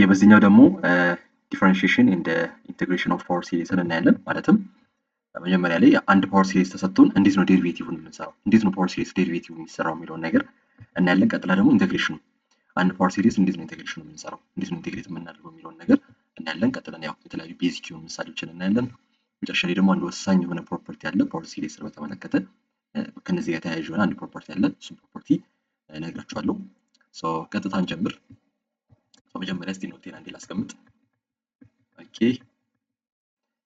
በዚህኛው ደግሞ ዲፈረንሺዬሽን ኤንድ ኢንቴግሬሽን ኦፍ ፓወር ሲሪስን እናያለን። ማለትም መጀመሪያ ላይ አንድ ፓወር ሲሪስ ተሰጥቶን እንዴት ነው ዴሪቬቲቭን የምንሰራው፣ እንዴት ነው ፓወር ሲሪስ ዴሪቬቲቭ የሚሰራው የሚለውን ነገር እናያለን። ቀጥላ ደግሞ ኢንቴግሬሽኑ አንድ ፓወር ሲሪስ እንዴት ነው ኢንቴግሬሽኑ የምንሰራው፣ እንዴት ነው ኢንቴግሬት የምናደርገው የሚለውን ነገር እናያለን። ቀጥለን ያው የተለያዩ ቤዚክ የሆኑ ምሳሌዎችን እናያለን። መጨረሻ ላይ ደግሞ አንድ ወሳኝ የሆነ ፕሮፐርቲ አለ ፓወር ሲሪስን በተመለከተ ከነዚህ ጋር ተያያዥ የሆነ አንድ ፕሮፐርቲ አለ። እሱም ፕሮፐርቲ እነግራችኋለሁ። ቀጥታ እንጀምር። መጀመሪያ እስቲ ኖቴን አንዴ ላስቀምጥ። ኦኬ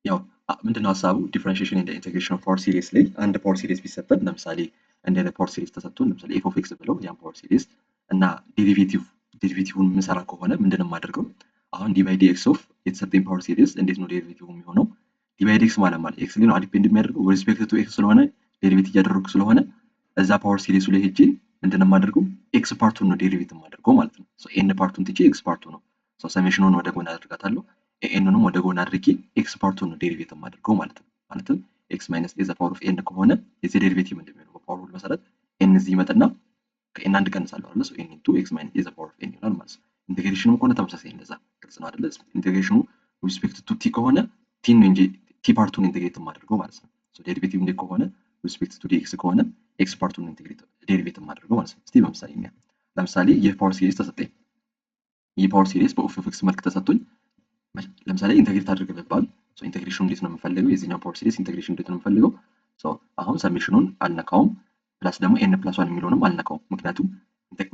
ያው ምንድነው ሀሳቡ ዲፈረንሺዬሽን ኤንድ ኢንቴግሬሽን ኦፍ ፓወር ሲሪስ ላይ አንድ ፓወር ሲሪስ ቢሰጠን ለምሳሌ እንደ ፓወር ሲሪስ ተሰጥቶን ለምሳሌ ኤፍ ኦፍ ኤክስ ብለው ያን ፓወር ሲሪስ እና ዴሪቬቲቭን የምሰራ ከሆነ ምንድነው የማደርገው አሁን ዲ ባይ ዲ ኤክስ ኦፍ የተሰጠኝ ፓወር ሲሪስ እንዴት ነው ዴሪቬቲቭ የሚሆነው ዲ ባይ ዲ ኤክስ ማለት ኤክስ ላይ ነው ዲፔንድ የሚያደርገው ሪስፔክት ቱ ኤክስ ስለሆነ ዴሪቬቲቭ እያደረኩ ስለሆነ እዛ ፓወር ሲሪሱ ላይ ሄጄ ምንድነው የማደርገው ኤክስ ፓርቱን ነው ዴሪቬቲቭ የማደርገው ማለት ነው። ኤን ፓርቱን ትቼ ኤክስ ፓርቱ ነው ሰሜሽኑን ወደ ጎን አድርጋታለሁ ኤንንም ወደ ጎን አድርጌ ኤክስ ፓርቱን ነው ዴሪቬቲቭ የማደርገው ማለት ነው። ማለትም ኤክስ ማይነስ ኤ ዘ ፓወር ኦፍ ኤን ከሆነ የዚህ ዴሪቬቲቭ እንደሚሆነው በፓወር ሩል መሰረት ኤን እዚህ ይመጣና ከኤን አንድ ቀንሳለሁ አይደል ኤን ኢንቱ ኤክስ ማይነስ ኤ ዘ ፓወር ኦፍ ኤን ይሆናል ማለት ነው። ኢንቴግሬሽኑም ከሆነ ተመሳሳይ እንደዛ ግልጽ ነው አይደል? ኢንቴግሬሽኑ ሪስፔክት ቱ ቲ ከሆነ ቲ ነው እንጂ ቲ ፓርቱን ኢንቴግሬት የማደርገው ማለት ነው። ዴሪቬቲቭ እንደ ከሆነ ሪስፔክት ቱ ዲ ኤክስ ከሆነ ኤክስ ፓርቱን ኢንቴግሬት ዴሪቬቲቭ የማደርገው ማለት ነው። እስቲ ለምሳሌ ይህ ፓወር ሲሪስ ተሰጠኝ። ይህ ፓወር ሲሪስ በኦፍ ኤክስ መልክ ተሰጥቶኝ ለምሳሌ ኢንቴግሬት አድርግ ብባል ኢንቴግሬሽኑ እንዴት ነው የምፈልገው የዚህኛው ፓወር ሲሪስ ኢንቴግሬሽን እንዴት ነው የምፈልገው አሁን ሰሜሽኑን አልነካውም ፕላስ ደግሞ ኤን ፕላስ ዋን የሚለውንም አልነካውም ምክንያቱም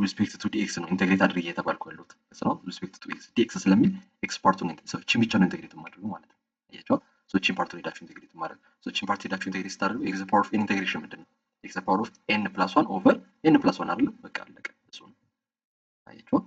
ሪስፔክት ቱ ዲኤክስ ነው ኢንቴግሬት አድርጌ እየተባልኩ ያለሁት ነው ሪስፔክት ቱ ኤክስ ዲኤክስ ስለሚል ኤክስ ፓርቱን እቺን ብቻ ነው ኢንቴግሬት የማደርገው ማለት ነው። አያችኋል እቺን ፓርቱን ሄዳችሁ ኢንቴግሬት ማድረግ እቺን ፓርት ሄዳችሁ ኢንቴግሬት ስታደርጉ ኤክስ ፓወር ኦፍ ኤን ኢንቴግሬሽን ምንድን ነው ኤክስ ፓወር ኦፍ ኤን ፕላስ ዋን ኦቨር ኤን ፕላስ ዋን አይደል በቃ አለቀ እሱ ነው። አያችኋል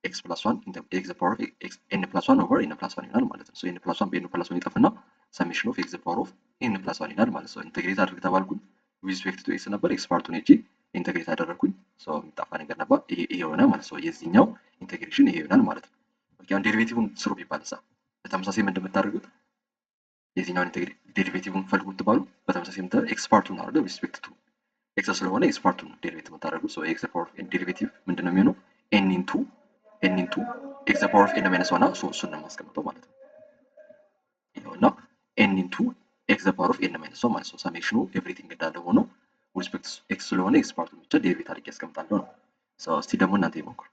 ኤክስ ፕላስ ዋን ኤክስ ፓወር ኦፍ ኤክስ ኤን ፕላስ ዋን ኦቨር ኤን ፕላስ ዋን ይሆናል ማለት ነው። ኤን ፕላስ ዋን በኤን ፕላስ ዋን ይጠፍና ሰሜሽን ኦፍ ኤክስ ፓወር ኦፍ ኤን ፕላስ ዋን ይሆናል ማለት ነው። ኢንቴግሬት አድርግ ተባልኩኝ ሪስፔክት ቱ ኤክስ ነበር ኤክስ ፓርቱን ሄጄ ኢንቴግሬት አደረኩኝ የሚጣፋ ነገር ነበር ይሄ የሆነ ማለት ነው። የዚህኛው ኢንቴግሬሽን ይሄ ይሆናል ማለት ነው። ኦኬ አሁን ዴሪቬቲቭን ስሩ ቢባልሳ በተመሳሳይ ምን እንደምታደርጉት የዚህኛውን ዴሪቬቲቭን ፈልጉ ትባሉ በተመሳሳይ ምን ኤክስ ፓርቱን አድርገው ሪስፔክት ቱ ኤክስ ስለሆነ ኤክስ ፓርቱን ዴሪቬቲቭ የምታደርጉት ኤክስ ፓወር ኦፍ ኤን ዴሪቬቲቭ ምንድነው የሚሆነው ኤን ኢንቱ ኤክስ ፓወር ኦፍ ኤን ማይነስ ዋን እሱን ነው የማስቀምጠው ማለት ነው። ይኸውና ኤን ኢንቱ ኤክስ ፓወር ኦፍ ኤን ማይነስ ዋን ማለት ነው። ሰሜሽኑ ኤቭሪቲንግ እንዳለ ሆኖ ሪስፔክት ኤክስ ስለሆነ ኤክስ ፓርቱን ብቻ ዴሪቬት አድርጌ ያስቀምጣለሁ ነው። እስቲ ደግሞ እናንተ ይሞክሩ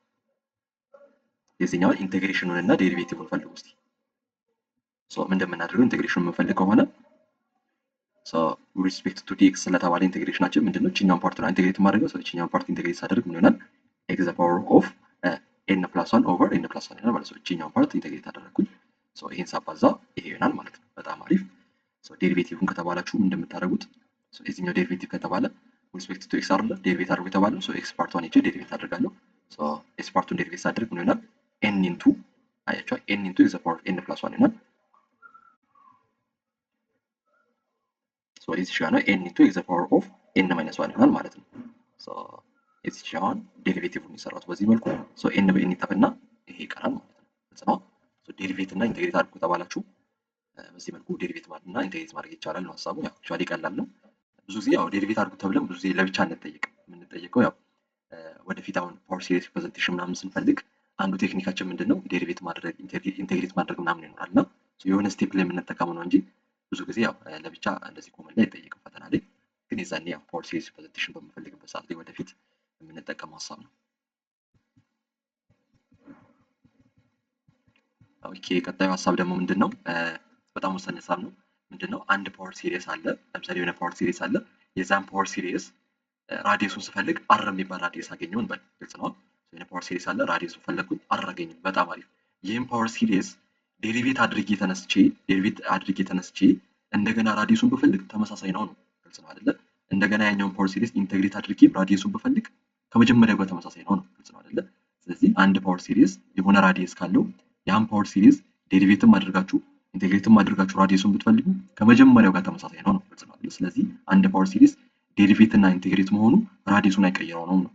የዚህኛውን ኢንቴግሬሽኑን እና ዴሪቬቲቭን ፈልጉ እስቲ። ምን እንደምናደርገው ኢንቴግሬሽኑን የምንፈልግ ከሆነ ሪስፔክት ቱ ዲ ኤክስ ስለተባለ ኢንቴግሬሽናችን ምንድነው እቺኛውን ፓርት ነው ኢንቴግሬት ማድረገው እቺኛውን ፓርት ኢንቴግሬት ሳደርግ ምን ይሆናል ኤክስ ፓወር ኦፍ ኤን ፕላስ ዋን ኦቨር ኤን ፕላስ ዋን ይሆናል ማለት ነው። እቺኛውን ፓርት ኢንቴግሬት አደረኩኝ ይሄን ሳባዛ ይሄ ይሆናል ማለት ነው። በጣም አሪፍ ዴሪቬቲቭን ከተባላችሁ ምን እንደምታደርጉት የዚህኛው ዴሪቬቲቭ ከተባለ ሪስፔክት ቱ ኤክስ አይደል ዴሪቬት አድርጉ የተባለው ኤክስ ፓርቷን ሄጄ ዴሪቬት አድርጋለሁ ኤክስ ፓርቱን ዴሪቬት ሳደርግ ምን ይሆናል ኤን ኢንቱ አያችሁ ኤን ኢንቱ ኤክስ ፓወር ኦፍ ኤን ፕላስ ዋን ይሆናል እዚህ ጋር ነው ኤን ኢንቱ ኤክስ ፓወር ኦፍ ኤን ማይነስ ዋን ይሆናል ማለት ነው። እዚህ ጋር ዴሪቬቲቭን ይሰራው በዚህ መልኩ ኤን በኤን ይጠፍና ይሄ ይቀራል ማለት ነው። ግልጽ ነው። ዴሪቬት እና ኢንቴግሬት አድርጉ ተባላችሁ በዚህ መልኩ ዴሪቬት ማድረግ እና ኢንቴግሬት ማድረግ ይቻላል ነው ሐሳቡ። ያው አክቹአሊ ቀላል ነው። ብዙ ጊዜ ያው ዴሪቬት አድርጉ ተብለን ብዙ ጊዜ ለብቻ የምንጠየቀው ያው ወደፊት አሁን ፓወር ሲሪስ ሪፕሬዘንቴሽን ምናምን ስንፈልግ አንዱ ቴክኒካችን ምንድነው ዴሪቬት ማድረግ ኢንቴግሬት ማድረግ ምናምን ይኖራልና የሆነ ስቴፕ ላይ የምንጠቀመው ነው እንጂ ብዙ ጊዜ ያው ለብቻ እንደዚህ ኮመን ላይ አይጠየቅም ፈተና ላይ። ግን የዛኔ ያው ፓወር ሲሪስ ሪፕሬዘንቴሽን በምንፈልግበት ሰዓት ላይ ወደፊት የምንጠቀመው ሐሳብ ነው። ኦኬ ቀጣዩ ሐሳብ ደግሞ ምንድነው በጣም ወሳኝ ሐሳብ ነው። ምንድነው አንድ ፓወር ሲሪስ አለ ለምሳሌ የሆነ ፓወር ሲሪስ አለ የዛን ፓወር ሲሪስ ራዲየሱን ስፈልግ አር የሚባል ራዲየስ አገኘው እንበል ግልጽ ነው። የሆነ ፓወር ሲሪስ አለ ራዲየሱን ፈለግኩኝ አር አገኘው በጣም አሪፍ። ይህም ፓወር ሲሪስ ዴሪቬት አድርጌ ተነስቼ እንደገና ራዲየሱን ብፈልግ ተመሳሳይ ነው ግልጽ ነው አይደለ? እንደገና ያኛውን ፓወር ሲሪስ ኢንቴግሬት አድርጌ ራዲየሱን ብፈልግ ከመጀመሪያው ጋር ተመሳሳይ ነው ግልጽ ነው አይደለ? ስለዚህ አንድ ፓወር ሲሪስ የሆነ ራዲየስ ካለው ያን ፓወር ሲሪስ ዴሪቬትም አድርጋችሁ ኢንቴግሬትም አድርጋችሁ ራዲየሱን ብትፈልጉ ከመጀመሪያው ጋር ተመሳሳይ ነው ግልጽ ነው አይደል? ስለዚህ አንድ ፓወር ሲሪስ ዴሪቬት እና ኢንቴግሬት መሆኑ ራዲየሱን አይቀይረውም ነው።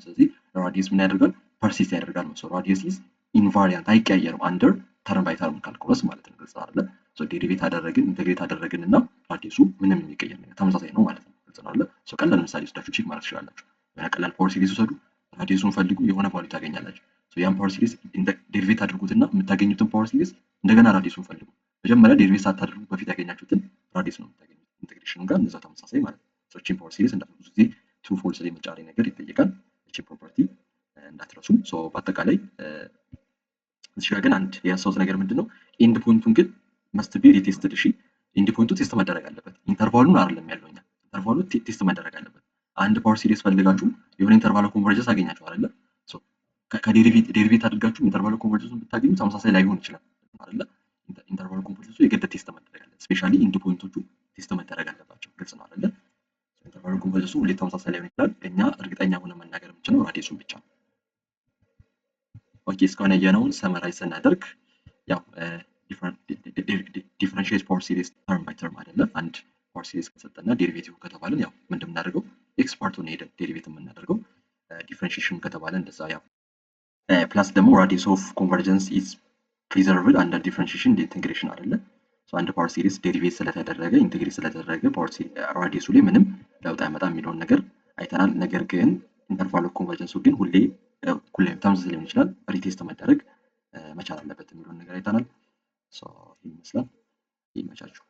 ስለዚህ ራዲየስ ምን ያደርጋል ፐርሲስት ያደርጋል ነው። ራዲየስ ኢዝ ኢንቫሪያንት አይቀያየርም አንደር ተርም ባይ ተርም ካልኩለስ ማለት ነው ግልጽ አይደል? ዴሪቬት አደረግን ኢንቴግሬት አደረግን እና ራዲየሱ ምንም የሚቀየር ነገር ተመሳሳይ ነው ማለት ነው ግልጽ አይደል? ቀላል ምሳሌ ወስዳችሁ ቼክ ማድረግ ትችላላችሁ። ቀላል ፓወር ሲሪስ ውሰዱ ራዲየሱን ፈልጉ የሆነ ቫልዩ ታገኛላችሁ። ያን ፓወር ሲሪስ ዴሪቬት አድርጉትና የምታገኙትን ፓወር ሲሪስ እንደገና ራዲሱን ፈልጉ። መጀመሪያ ዴሪቬት ሳታደርጉ በፊት ያገኛችሁትን ራዲስ ነው የምታገኙት። ኢንቴግሬሽኑ ጋር እንደዛ ተመሳሳይ ማለት ነው። እቺን ፓወር ሲሪስ ብዙ ጊዜ ትሩ ፎልስ ላይ መጫሪ ነገር ይጠይቃል። እቺ ፕሮፐርቲ እንዳትረሱ። በአጠቃላይ እዚህ ጋር ግን አንድ የያሳውት ነገር ምንድነው ኤንድ ፖይንቱን ግን መስት ቢ ሪቴስትድ። እሺ ኤንድ ፖይንቱ ቴስት መደረግ አለበት። ኢንተርቫሉን አይደለም ያለው እኛ ኢንተርቫሉ ቴስት መደረግ አለበት። አንድ ፓወር ሲሪስ ፈልጋችሁ የሆነ ኢንተርቫል ኮንቨርጀንስ አገኛችሁ አይደለ? ከዴሪቬት አድርጋችሁ ኢንተርቫል ኮንቨርጀንሱን ብታገኙ ተመሳሳይ ላይሆን ይችላል አይደለ? ኢንተርቫል ኮንቨርጀንሱ የግድ ቴስት መደረግ አለበት። ስፔሻሊ ኤንድ ፖይንቶቹ ቴስት መደረግ አለባቸው። ግልጽ ነው አይደለ? ኢንተርቫል ኮንቨርጀንሱ ሁሌ ተመሳሳይ ላይሆን ይችላል። እኛ እርግጠኛ ሆነ መናገር የምንችለው ራዲየሱን ብቻ ነው። ኦኬ እስካሁን ያየነውን ሰመራይዝ ስናደርግ ያው ዲፈረንሺየት ፓወር ሲሪስ ተርም ባይ ተርም አይደለም። አንድ ፓወር ሲሪስ ከሰጠና ዴሪቬቲቭ ከተባለን ያው ምንድን የምናደርገው ኤክስ ፓርቱን ሄደን ዴሪቬቲቭ የምናደርገው ዲፈረንሺዬሽን ከተባለ እንደዛ ያው ፕላስ ደግሞ ራዲየስ ኦፍ ኮንቨርጀንስ ኢዝ ፕሪዘርቭድ አንደር ዲፈረንሺዬሽን ኢንቴግሬሽን አይደለ? አንድ ፓወር ሲሪስ ዴሪቬት ስለተደረገ ኢንቴግሬት ስለተደረገ ፓወር ራዲየሱ ላይ ምንም ለውጥ አይመጣም የሚለውን ነገር አይተናል። ነገር ግን ኢንተርቫል ኦፍ ኮንቨርጀንሱ ግን ሁሌ ተመሳሳይ ሊሆን ይችላል፣ ሪቴስት መደረግ መቻል አለበት የሚለውን ነገር አይተናል። ይመስላል። ይመቻችሁ።